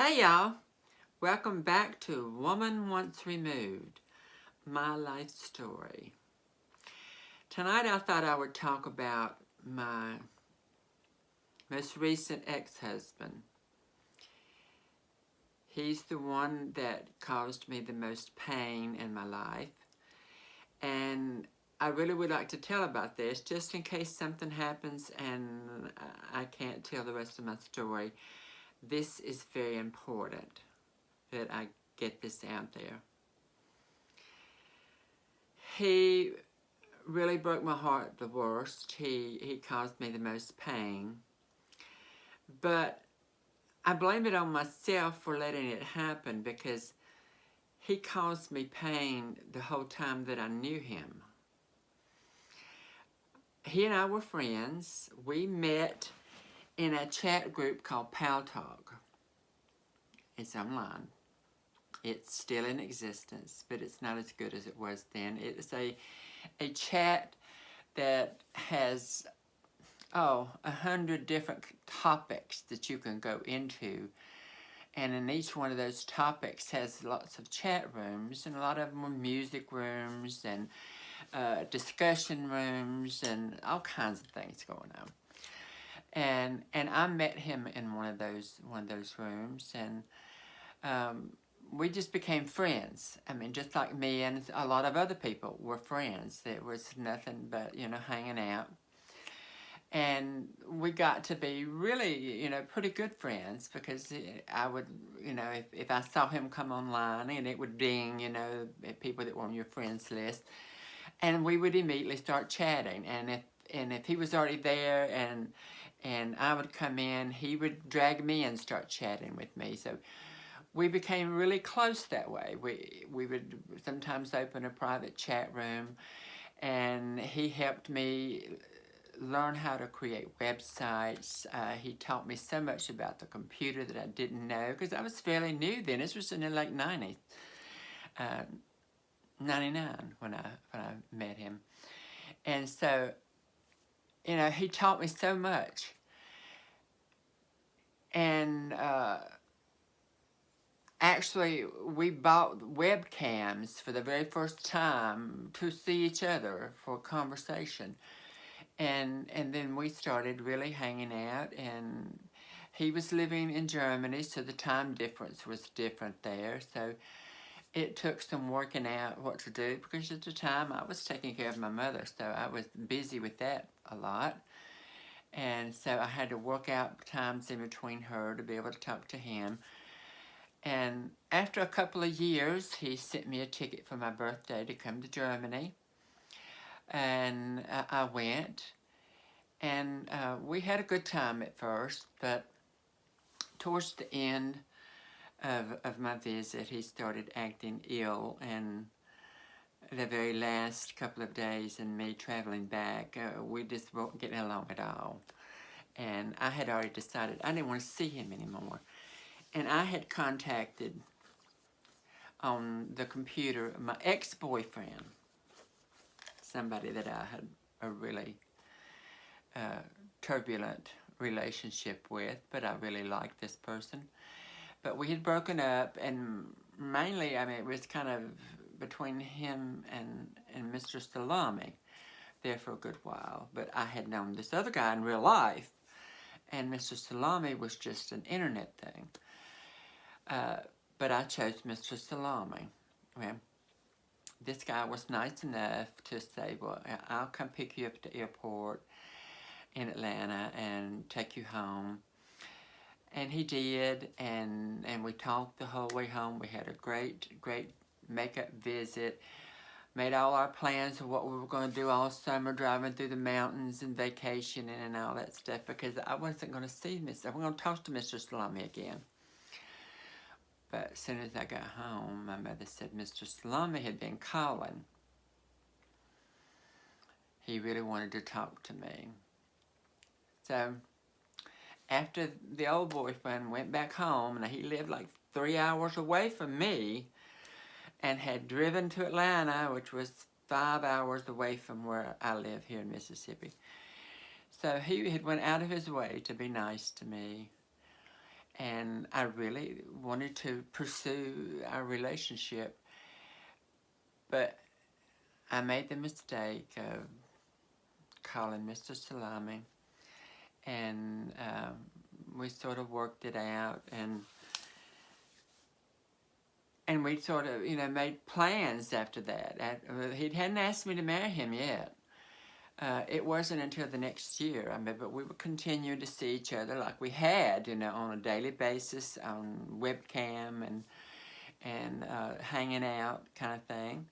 Hey y'all, welcome back to Woman Once Removed, my life story. Tonight I thought I would talk about my most recent ex-husband. He's the one that caused me the most pain in my life, and I really would like to tell about this just in case something happens and I can't tell the rest of my story. This is very important that I get this out there. He really broke my heart the worst. He caused me the most pain. But I blame it on myself for letting it happen because he caused me pain the whole time that I knew him. He and I were friends. We met in a chat group called Pal Talk. It's online. It's still in existence, but it's not as good as it was then. It's a chat that has 100 different topics that you can go into, and in each one of those topics has lots of chat rooms, and a lot of them are music rooms and discussion rooms and all kinds of things going on. And I met him in one of those rooms, and we just became friends. I mean, just like me and a lot of other people were friends. There was nothing but, hanging out. And we got to be really, pretty good friends because I would, if I saw him come online and it would ding, people that were on your friends list, and we would immediately start chatting. And if he was already there and I would come in, he would drag me and start chatting with me. So we became really close that way. We would sometimes open a private chat room, and he helped me learn how to create websites. He taught me so much about the computer that I didn't know because I was fairly new then. This was in the late 90s, 99 when I met him. And so, he taught me so much. And actually, we bought webcams for the very first time to see each other for conversation. And then we started really hanging out, and he was living in Germany, so the time difference was different there. So it took some working out what to do, because at the time I was taking care of my mother, so I was busy with that a lot. And so I had to work out times in between her to be able to talk to him. And after a couple of years, he sent me a ticket for my birthday to come to Germany. And I went. And we had a good time at first, but towards the end of my visit, he started acting ill, and the very last couple of days and me traveling back, we just weren't getting along at all. And I had already decided I didn't want to see him anymore. And I had contacted on the computer my ex-boyfriend, somebody that I had a really turbulent relationship with, but I really liked this person. But we had broken up, and mainly, it was kind of between him and Mr. Salameh there for a good while. But I had known this other guy in real life, and Mr. Salameh was just an internet thing. But I chose Mr. Salameh. Well, this guy was nice enough to say, well, I'll come pick you up at the airport in Atlanta and take you home. And he did, and we talked the whole way home. We had a great makeup visit, made all our plans of what we were going to do all summer, driving through the mountains and vacationing and all that stuff, because I wasn't going to see I wasn't going to talk to Mr. Salameh again. But as soon as I got home, my mother said Mr. Salameh had been calling. He really wanted to talk to me. So after the old boyfriend went back home, and he lived like 3 hours away from me, and had driven to Atlanta, which was 5 hours away from where I live here in Mississippi. So he had went out of his way to be nice to me. And I really wanted to pursue our relationship, but I made the mistake of calling Mr. Salameh, and we sort of worked it out, and we sort of, made plans after that. He hadn't asked me to marry him yet. It wasn't until the next year, but we would continue to see each other like we had, on a daily basis on webcam and hanging out kind of thing,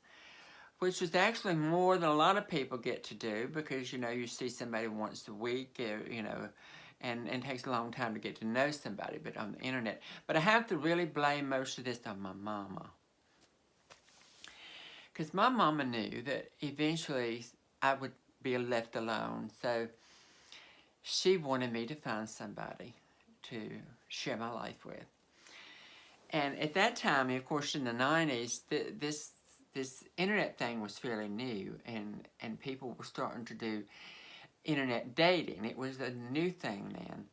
which was actually more than a lot of people get to do because, you see somebody once a week, and it takes a long time to get to know somebody, but on the internet. But I have to really blame most of this on my mama. Because my mama knew that eventually I would be left alone, so she wanted me to find somebody to share my life with. And at that time, of course, in the 90s, this internet thing was fairly new, and people were starting to do internet dating. It was a new thing then.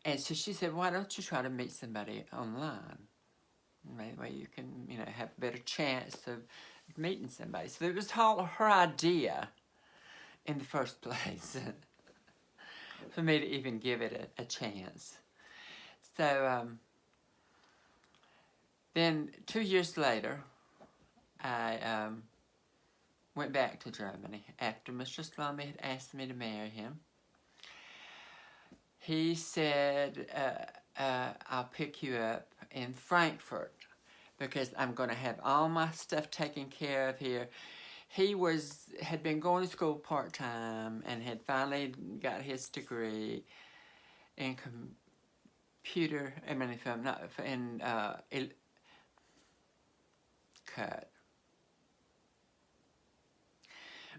And so she said, why don't you try to meet somebody online? That way you can, have a better chance of meeting somebody. So it was her idea in the first place for me to even give it a chance. So then 2 years later, I went back to Germany after Mr. Salameh had asked me to marry him. He said, I'll pick you up in Frankfurt because I'm going to have all my stuff taken care of here. He had been going to school part-time and had finally got his degree in cut.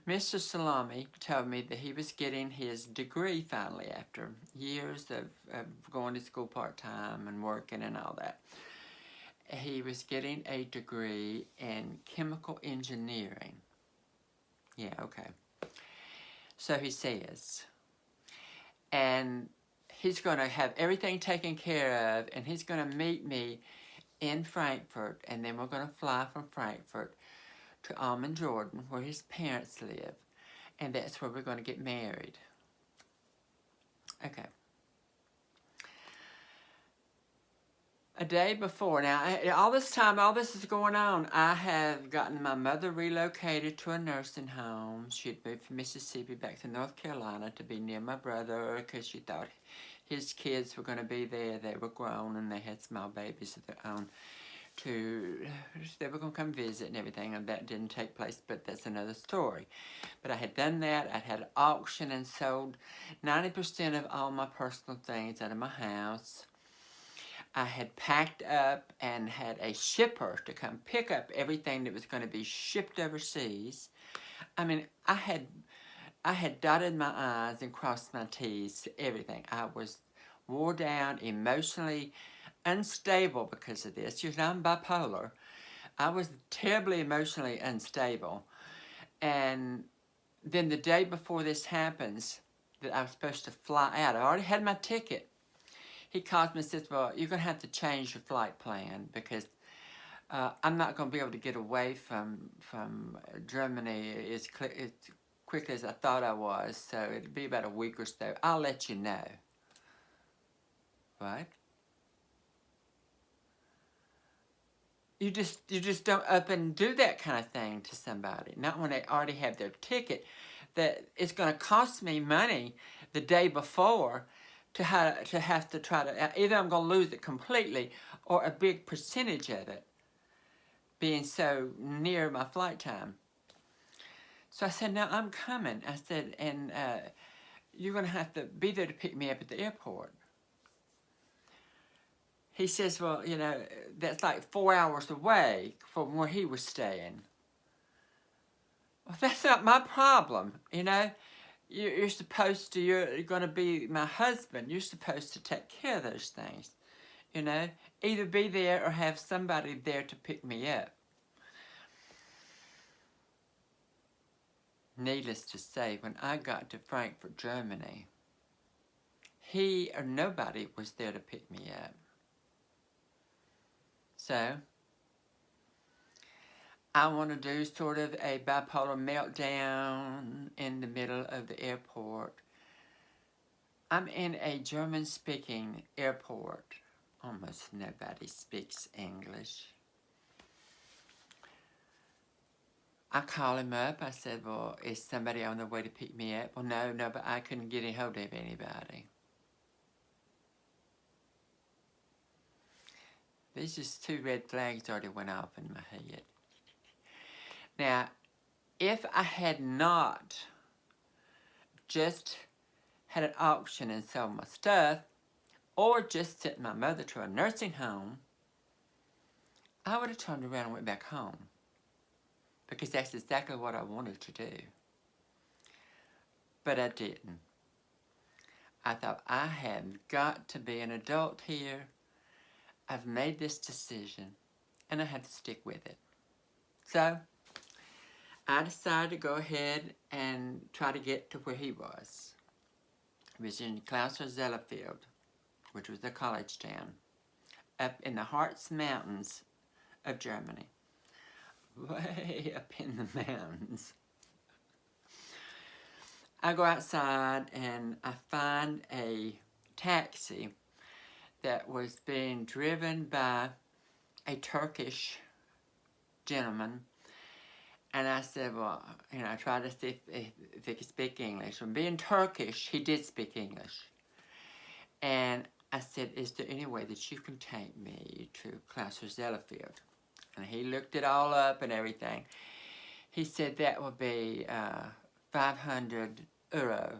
Mr. Salameh told me that he was getting his degree finally after years of going to school part-time and working and all that. He was getting a degree in chemical engineering. Yeah, okay. So he says. And he's going to have everything taken care of, and he's going to meet me in Frankfurt, and then we're going to fly from Frankfurt to Amman, Jordan, where his parents live, and that's where we're going to get married. Okay. A day before, now, all this time, all this is going on, I have gotten my mother relocated to a nursing home. She had moved from Mississippi back to North Carolina to be near my brother because she thought his kids were going to be there. They were grown and they had small babies of their own. They were going to come visit and everything, and that didn't take place, but that's another story. But I had done that. I had an auction and sold 90% of all my personal things out of my house. I had packed up and had a shipper to come pick up everything that was going to be shipped overseas. I mean, I had dotted my I's and crossed my T's, everything. I was wore down, emotionally unstable because of this. I'm bipolar. I was terribly emotionally unstable. And then the day before this happens, that I was supposed to fly out, I already had my ticket. He calls me and says, well, you're going to have to change your flight plan because I'm not going to be able to get away from Germany as quickly as I thought I was, so it'll be about a week or so. I'll let you know. What? You just don't up and do that kind of thing to somebody. Not when they already have their ticket. That it's going to cost me money the day before to have to try to, either I'm going to lose it completely or a big percentage of it being so near my flight time. So I said, no, I'm coming. I said, and you're going to have to be there to pick me up at the airport. He says, well, that's like 4 hours away from where he was staying. Well, that's not my problem, You're supposed to, you're going to be my husband. You're supposed to take care of those things, Either be there or have somebody there to pick me up. Needless to say, when I got to Frankfurt, Germany, he or nobody was there to pick me up. So, I want to do sort of a bipolar meltdown in the middle of the airport. I'm in a German-speaking airport. Almost nobody speaks English. I call him up. I said, well, is somebody on their way to pick me up? Well, no, but I couldn't get a hold of anybody. These just 2 red flags already went off in my head. Now, if I had not just had an auction and sold my stuff, or just sent my mother to a nursing home, I would have turned around and went back home. Because that's exactly what I wanted to do. But I didn't. I thought, I have got to be an adult here. I've made this decision, and I have to stick with it. So, I decided to go ahead and try to get to where he was. He was in Transsexual, which was a college town, up in the Harz Mountains of Germany. Way up in the mountains. I go outside and I find a taxi that was being driven by a Turkish gentleman. And I said, well, I tried to see if he could speak English. And being Turkish, he did speak English. And I said, is there any way that you can take me to Transsexual? And he looked it all up and everything. He said that would be 500 euro.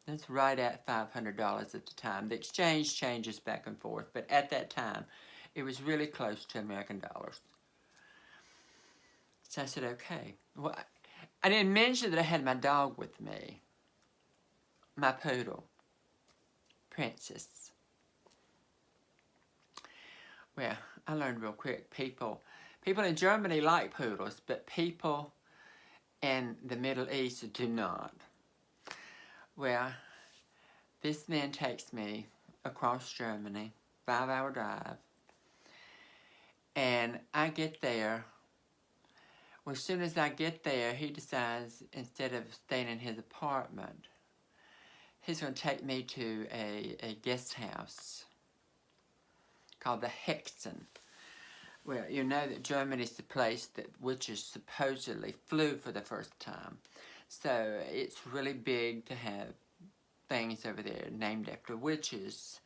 That's right at $500 at the time. The exchange changes back and forth, but at that time, it was really close to American dollars. So I said, okay. Well, I didn't mention that I had my dog with me. My poodle, Princess. Well, I learned real quick, people in Germany like poodles, but people in the Middle East do not. Well, this man takes me across Germany, 5-hour drive, and I get there. Well, as soon as I get there, he decides, instead of staying in his apartment, he's going to take me to a guest house called the Hexen. Well, you know that Germany's the place that witches supposedly flew for the first time. So it's really big to have things over there named after witches.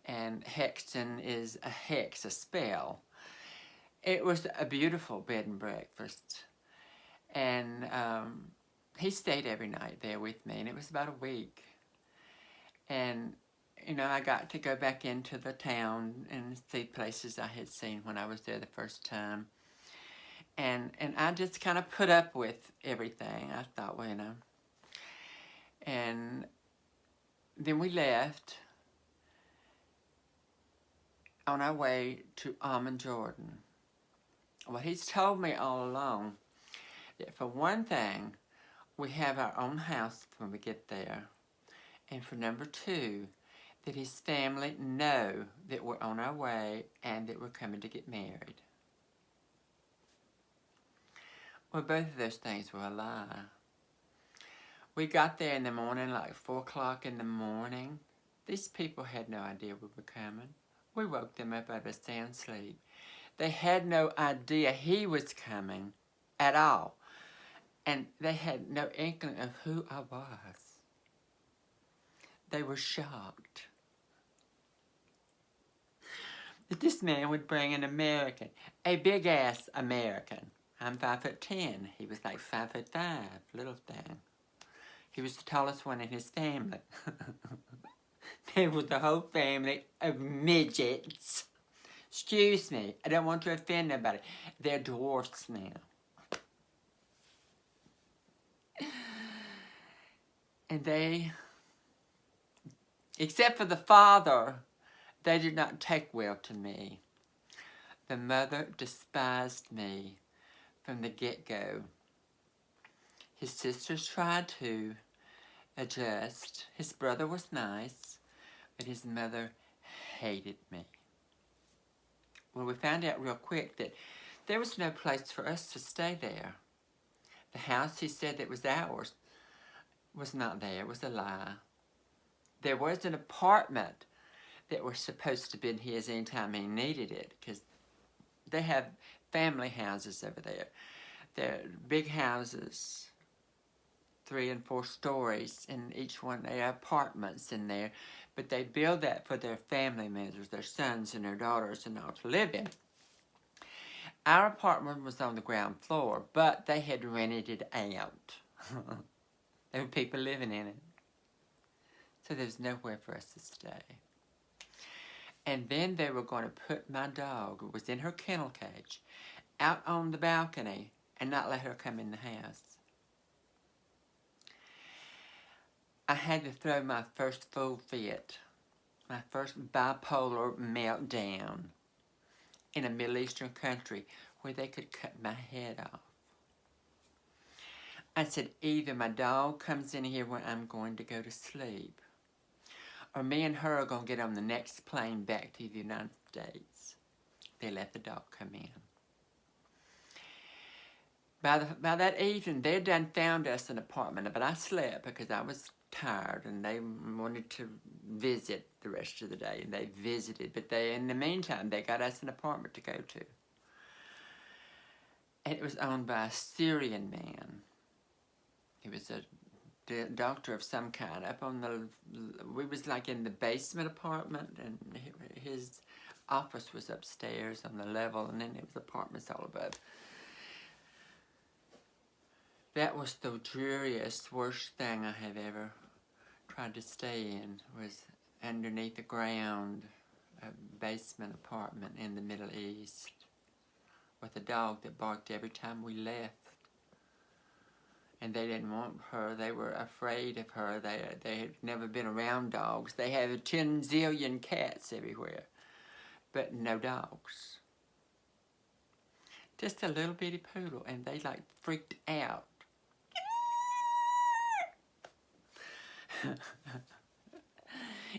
And Hexen is a hex, a spell. It was a beautiful bed and breakfast. And he stayed every night there with me, and it was about a week. And I got to go back into the town and see places I had seen when I was there the first time. And I just kind of put up with everything. I thought, well, And then we left on our way to Amman, Jordan. Well, he's told me all along that for one thing, we have our own house when we get there. And for number 2, that his family know that we're on our way and that we're coming to get married. Well, both of those things were a lie. We got there in the morning, like 4 o'clock in the morning. These people had no idea we were coming. We woke them up out of a sound sleep. They had no idea he was coming at all. And they had no inkling of who I was. They were shocked that this man would bring an American, a big-ass American. I'm 5'10". He was like 5'5", little thing. He was the tallest one in his family. There was a whole family of midgets. Excuse me, I don't want to offend nobody. They're dwarfs now. And they, except for the father, they did not take well to me. The mother despised me from the get-go. His sisters tried to adjust. His brother was nice, but his mother hated me. Well, we found out real quick that there was no place for us to stay there. The house he said that was ours was not there. It was a lie. There was an apartment that was supposed to be his anytime he needed it, because they have family houses over there. They're big houses, 3 and 4 stories, and each one, they have apartments in there, but they build that for their family members, their sons and their daughters and all to live in. Our apartment was on the ground floor, but they had rented it out. There were people living in it. So there was nowhere for us to stay. And then they were going to put my dog, who was in her kennel cage, out on the balcony and not let her come in the house. I had to throw my first full fit, my first bipolar meltdown in a Middle Eastern country where they could cut my head off. I said, either my dog comes in here when I'm going to go to sleep, or me and her are going to get on the next plane back to the United States. They let the dog come in. By that evening, they had done found us an apartment, but I slept because I was tired, and they wanted to visit the rest of the day, and they visited. But in the meantime, they got us an apartment to go to. And it was owned by a Syrian man. He was a doctor of some kind. Up on we was like in the basement apartment, and his office was upstairs on the level, and then there was apartments all above. That was the dreariest, worst thing I have ever tried to stay in, was underneath the ground, a basement apartment in the Middle East, with a dog that barked every time we left. And they didn't want her. They were afraid of her. They had never been around dogs. They had 10 zillion cats everywhere, but no dogs. Just a little bitty poodle, and they like freaked out.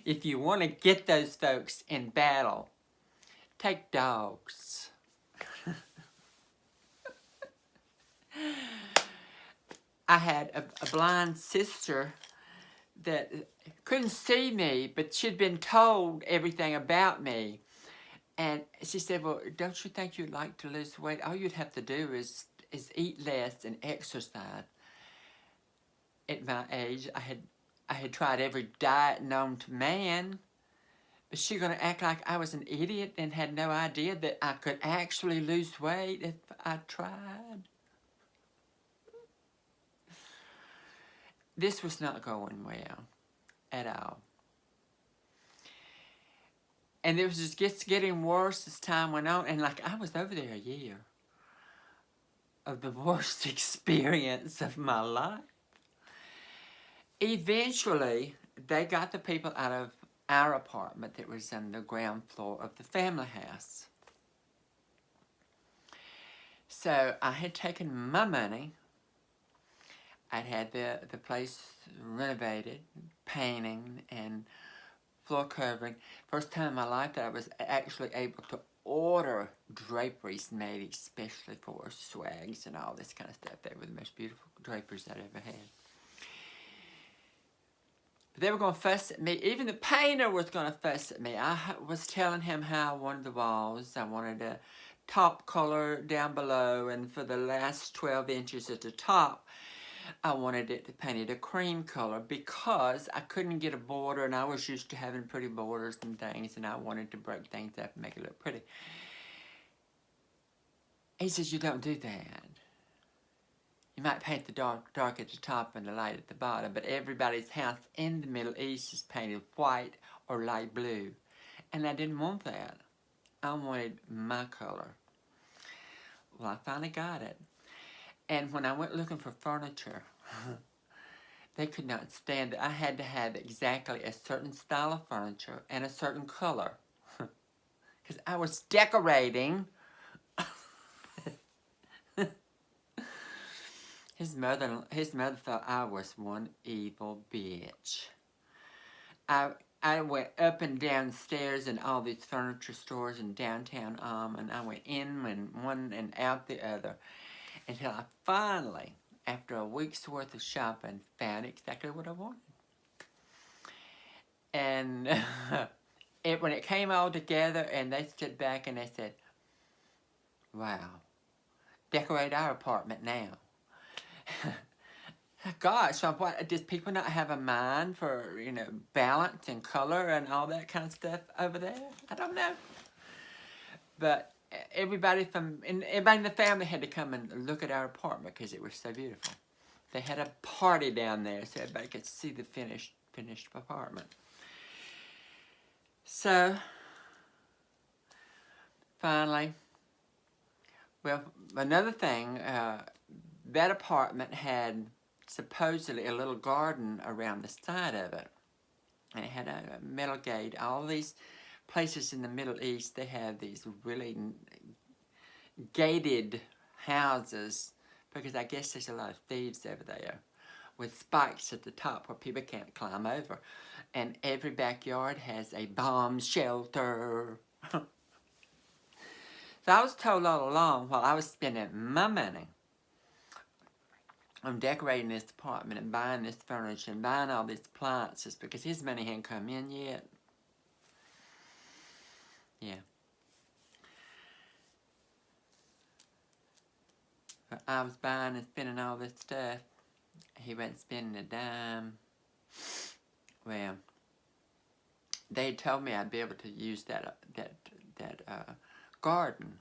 If you want to get those folks in battle, take dogs. I had a blind sister that couldn't see me, but she'd been told everything about me. And she said, well, don't you think you'd like to lose weight? All you'd have to do is eat less and exercise. At my age, I had tried every diet known to man. Is she going to act like I was an idiot and had no idea that I could actually lose weight if I tried? This was not going well at all. And it was just getting worse as time went on. And like, I was over there a year of the worst experience of my life. Eventually, they got the people out of our apartment that was on the ground floor of the family house. So I had taken my money. I'd had the place renovated, painting and floor covering. First time in my life that I was actually able to order draperies made especially for swags and all this kind of stuff. They were the most beautiful draperies I'd ever had. But they were going to fuss at me. Even the painter was going to fuss at me. I was telling him how I wanted the walls. I wanted a top color down below, and for the last 12 inches at the top, I wanted it painted a cream color because I couldn't get a border, and I was used to having pretty borders and things, and I wanted to break things up and make it look pretty. He says, you don't do that. You might paint the dark at the top and the light at the bottom, but everybody's house in the Middle East is painted white or light blue. And I didn't want that. I wanted my color. Well, I finally got it. And when I went looking for furniture, they could not stand it. I had to have exactly a certain style of furniture and a certain color. Because I was decorating. His mother thought I was one evil bitch. I I went up and down stairs in all these furniture stores in downtown and I went in one and out the other until I finally, after a week's worth of shopping, found exactly what I wanted. And when it came all together and they stood back and they said, wow, decorate our apartment now. Gosh, what, does people not have a mind for, you know, balance and color and all that kind of stuff over there? I don't know. But everybody in the family had to come and look at our apartment because it was so beautiful. They had a party down there so everybody could see the finished apartment. So, finally, well, another thing, that apartment had supposedly a little garden around the side of it. And it had a metal gate. All these places in the Middle East, they have these really gated houses because I guess there's a lot of thieves over there with spikes at the top where people can't climb over. And every backyard has a bomb shelter. So I was told all along while I was spending my money on decorating this apartment and buying this furniture and buying all these appliances because his money hadn't come in yet. Yeah. But I was buying and spending all this stuff. He wasn't spending a dime. Well, they told me I'd be able to use that garden.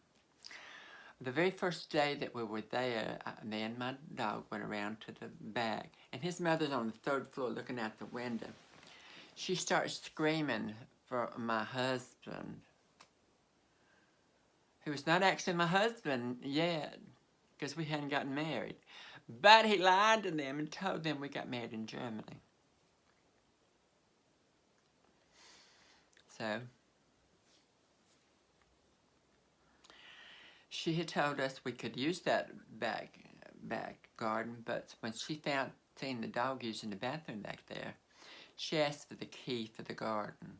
The very first day that we were there, me and my dog went around to the back, and his mother's on the third floor looking out the window. She starts screaming for my husband, who was not actually my husband yet, because we hadn't gotten married. But he lied to them and told them we got married in Germany. So, she had told us we could use that back garden, but when she seen the dog using the bathroom back there, she asked for the key for the garden.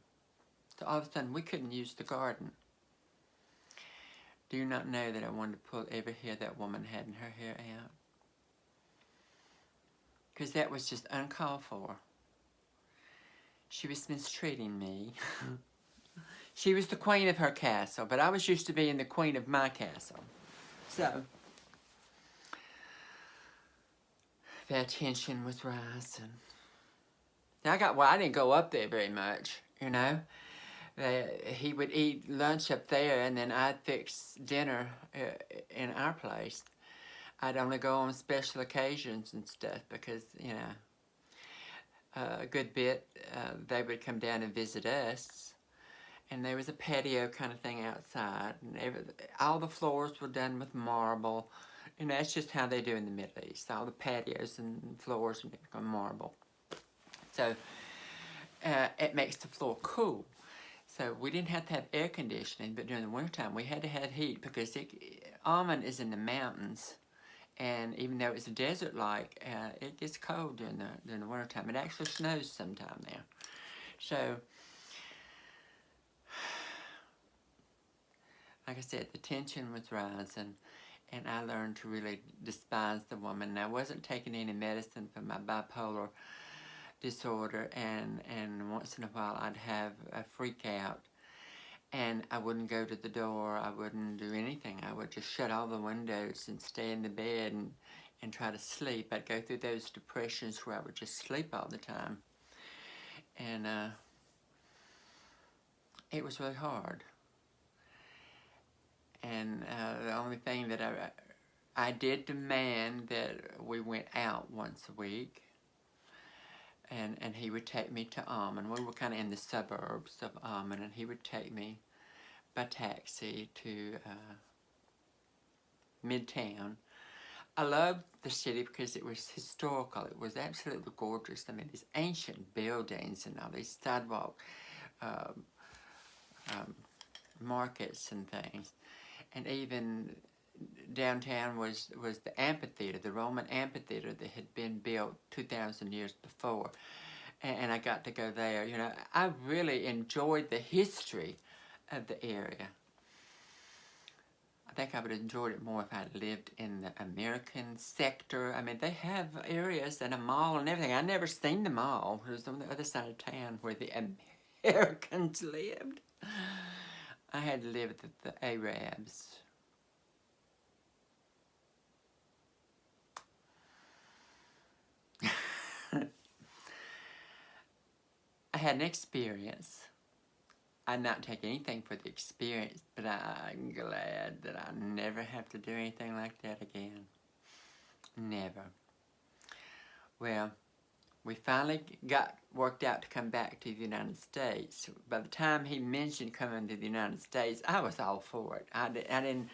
So all of a sudden, we couldn't use the garden. Do you not know that I wanted to pull every hair that woman had in her hair out? Because that was just uncalled for. She was mistreating me. She was the queen of her castle, but I was used to being the queen of my castle. So, that tension was rising. I didn't go up there very much, you know. He would eat lunch up there, and then I'd fix dinner in our place. I'd only go on special occasions and stuff because, you know, a good bit, they would come down and visit us. And there was a patio kind of thing outside. And all the floors were done with marble. And that's just how they do in the Middle East. All the patios and floors are marble. So it makes the floor cool. So we didn't have to have air conditioning, but during the wintertime we had to have heat because Oman is in the mountains. And even though it's a desert-like, it gets cold during the wintertime. It actually snows sometime there. So, like I said, the tension was rising, and I learned to really despise the woman. And I wasn't taking any medicine for my bipolar disorder, and once in a while I'd have a freak out, and I wouldn't go to the door, I wouldn't do anything. I would just shut all the windows and stay in the bed and try to sleep. I'd go through those depressions where I would just sleep all the time. And it was really hard. And the only thing that I did demand that we went out once a week. And he would take me to Almond. We were kind of in the suburbs of Almond, and he would take me by taxi to Midtown. I loved the city because it was historical. It was absolutely gorgeous. I mean, these ancient buildings and all these sidewalk markets and things. And even downtown was the amphitheater, the Roman amphitheater that had been built 2,000 years before. and I got to go there. You know, I really enjoyed the history of the area. I think I would have enjoyed it more if I had lived in the American sector. I mean, they have areas and a mall and everything. I never seen the mall. It was on the other side of town where the Americans lived. I had lived with the Arabs. I had an experience. I'd not take anything for the experience, but I'm glad that I never have to do anything like that again. Never. Well, we finally got worked out to come back to the United States. By the time he mentioned coming to the United States, I was all for it. I didn't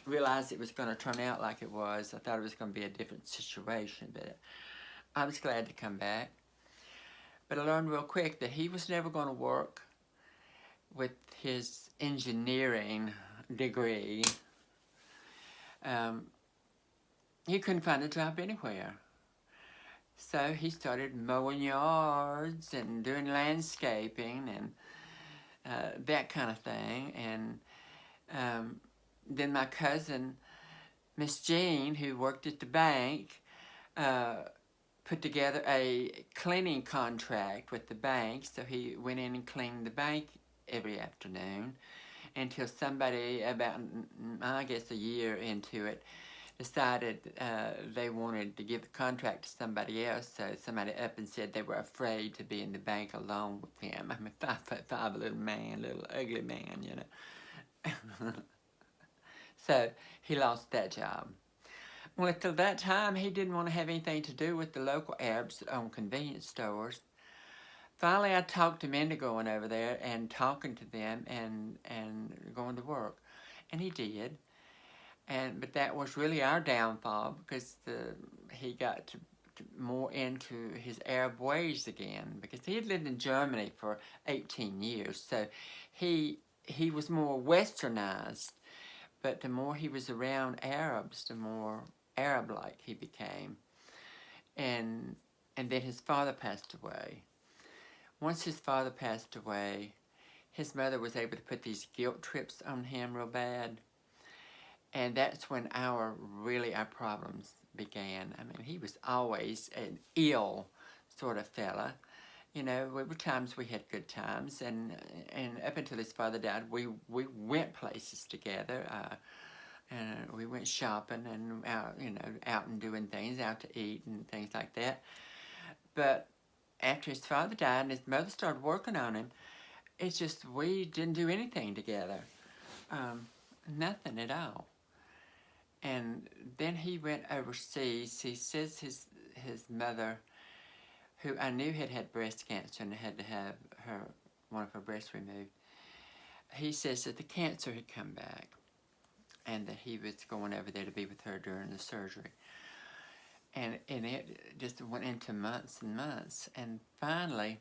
realize it was going to turn out like it was. I thought it was going to be a different situation, but I was glad to come back. But I learned real quick that he was never going to work with his engineering degree. He couldn't find a job anywhere. So he started mowing yards and doing landscaping and that kind of thing. And then my cousin, Miss Jean, who worked at the bank, put together a cleaning contract with the bank. So he went in and cleaned the bank every afternoon until somebody, about, I guess, a year into it, decided they wanted to give the contract to somebody else. So somebody up and said they were afraid to be in the bank alone with him. I'm a 5'5" little man, little ugly man, you know. So he lost that job. Well, until that time, he didn't want to have anything to do with the local Arabs that own convenience stores. Finally, I talked him into going over there and talking to them and going to work. And he did. But that was really our downfall because he got to more into his Arab ways again, because he had lived in Germany for 18 years. So he was more westernized. But the more he was around Arabs, the more Arab-like he became. And then his father passed away. Once his father passed away, his mother was able to put these guilt trips on him real bad. And that's when our problems began. I mean, he was always an ill sort of fella. You know, there were times we had good times, and up until his father died, we went places together. And we went shopping and out and doing things, out to eat and things like that. But after his father died and his mother started working on him, it's just we didn't do anything together. Nothing at all. And then he went overseas. He says his mother, who I knew had breast cancer and had to have one of her breasts removed, he says that the cancer had come back and that he was going over there to be with her during the surgery. And it just went into months and months. And finally,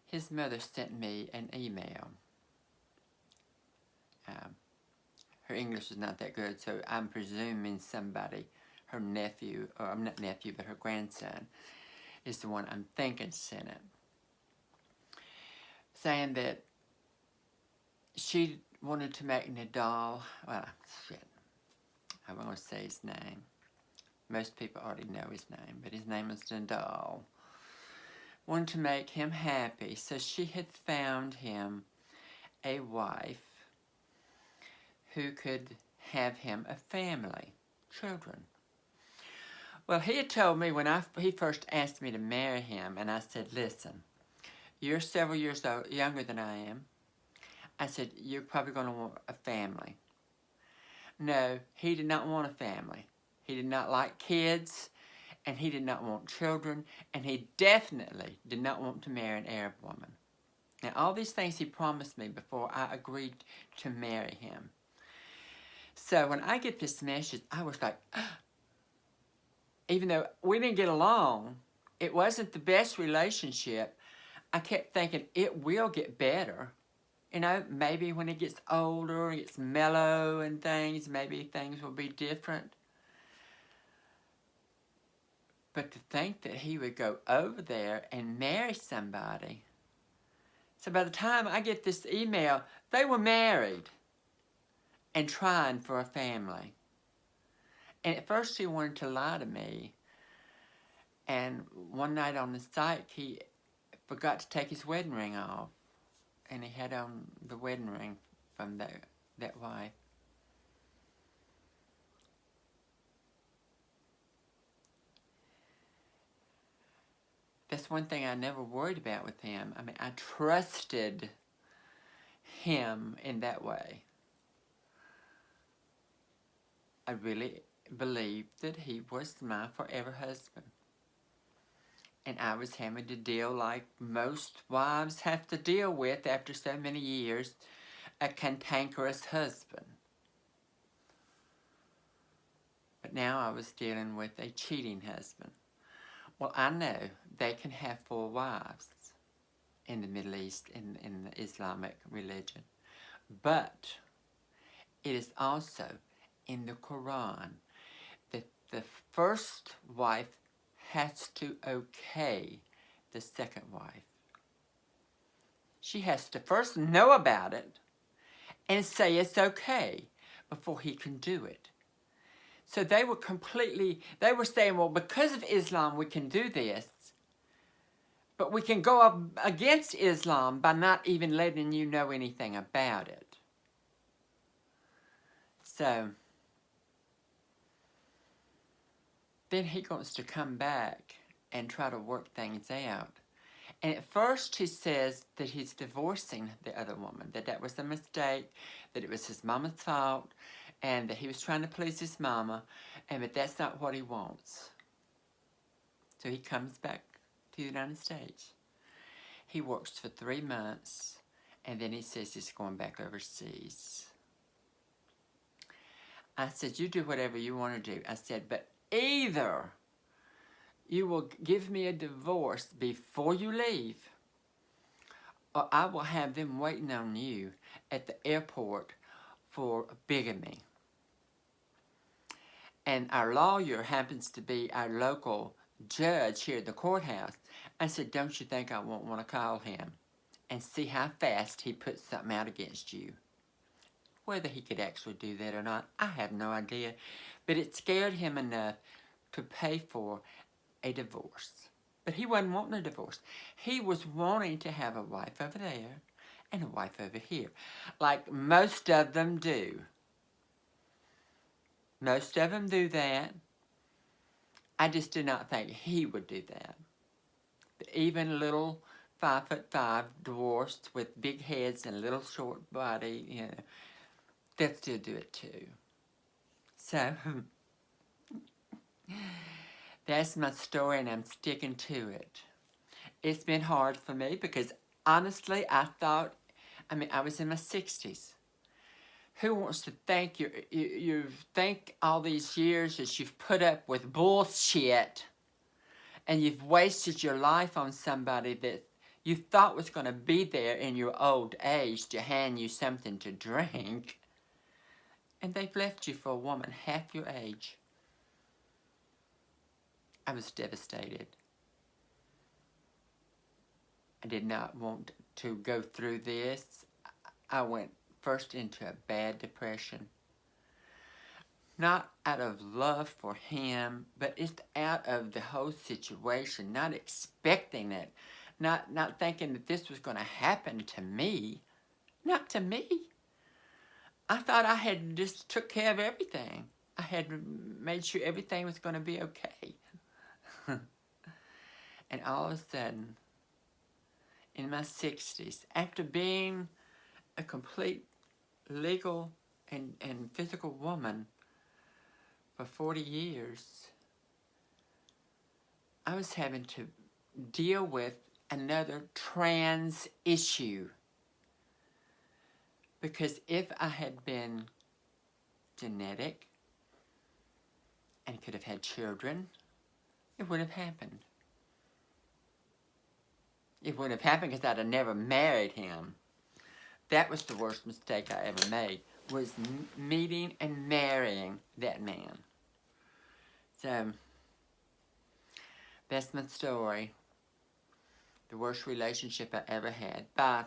his mother sent me an email. Her English is not that good, so I'm presuming somebody, her nephew, or not nephew, but her grandson, is the one I'm thinking sent it, saying that she wanted to make Nadal, well, shit, I'm going to say his name. Most people already know his name, but his name is Nadal. Wanted to make him happy, so she had found him a wife who could have him a family, children. Well, he had told me when he first asked me to marry him, and I said, listen, you're several years younger than I am. I said, you're probably going to want a family. No, he did not want a family. He did not like kids, and he did not want children, and he definitely did not want to marry an Arab woman. Now, all these things he promised me before I agreed to marry him. So when I get this message, I was like, even though we didn't get along, it wasn't the best relationship, I kept thinking it will get better. You know, maybe when he gets older, he gets mellow and things, maybe things will be different. But to think that he would go over there and marry somebody. So by the time I get this email, they were married and trying for a family. And at first he wanted to lie to me. And one night on the site, he forgot to take his wedding ring off. And he had on the wedding ring from that wife. That's one thing I never worried about with him. I mean, I trusted him in that way. I really believed that he was my forever husband. And I was having to deal like most wives have to deal with after so many years, a cantankerous husband. But now I was dealing with a cheating husband. Well, I know they can have 4 wives in the Middle East, in the Islamic religion. But it is also in the Quran that the first wife has to okay the second wife. She has to first know about it and say it's okay before he can do it. So they were saying, well, because of Islam we can do this, but we can go up against Islam by not even letting you know anything about it. So then he wants to come back and try to work things out. And at first he says that he's divorcing the other woman, that was a mistake, that it was his mama's fault, and that he was trying to please his mama, and that that's not what he wants. So he comes back to the United States. He works for 3 months, and then he says he's going back overseas. I said, you do whatever you want to do. I said, but either you will give me a divorce before you leave, or I will have them waiting on you at the airport for bigamy. And our lawyer happens to be our local judge here at the courthouse. I said, don't you think I won't want to call him and see how fast he puts something out against you? Whether he could actually do that or not, I have no idea. But it scared him enough to pay for a divorce. But he wasn't wanting a divorce. He was wanting to have a wife over there and a wife over here, like most of them do. Most of them do that. I just did not think he would do that. But even little 5'5" dwarfs with big heads and a little short body, you know, they'll still do it too. So, that's my story and I'm sticking to it. It's been hard for me because honestly, I was in my 60s. Who wants to think you think all these years that you've put up with bullshit and you've wasted your life on somebody that you thought was going to be there in your old age to hand you something to drink, and they've left you for a woman half your age? I was devastated. I did not want to go through this. I went first into a bad depression. Not out of love for him, but just out of the whole situation, not expecting it, not thinking that this was going to happen to me. Not to me. I thought I had just took care of everything. I had made sure everything was going to be okay. And all of a sudden, in my 60s, after being a complete legal and physical woman for 40 years, I was having to deal with another trans issue. Because if I had been genetic and could have had children, it would have happened. It would have happened because I'd have never married him. That was the worst mistake I ever made, was meeting and marrying that man. So, That's my story. The worst relationship I ever had. Bye.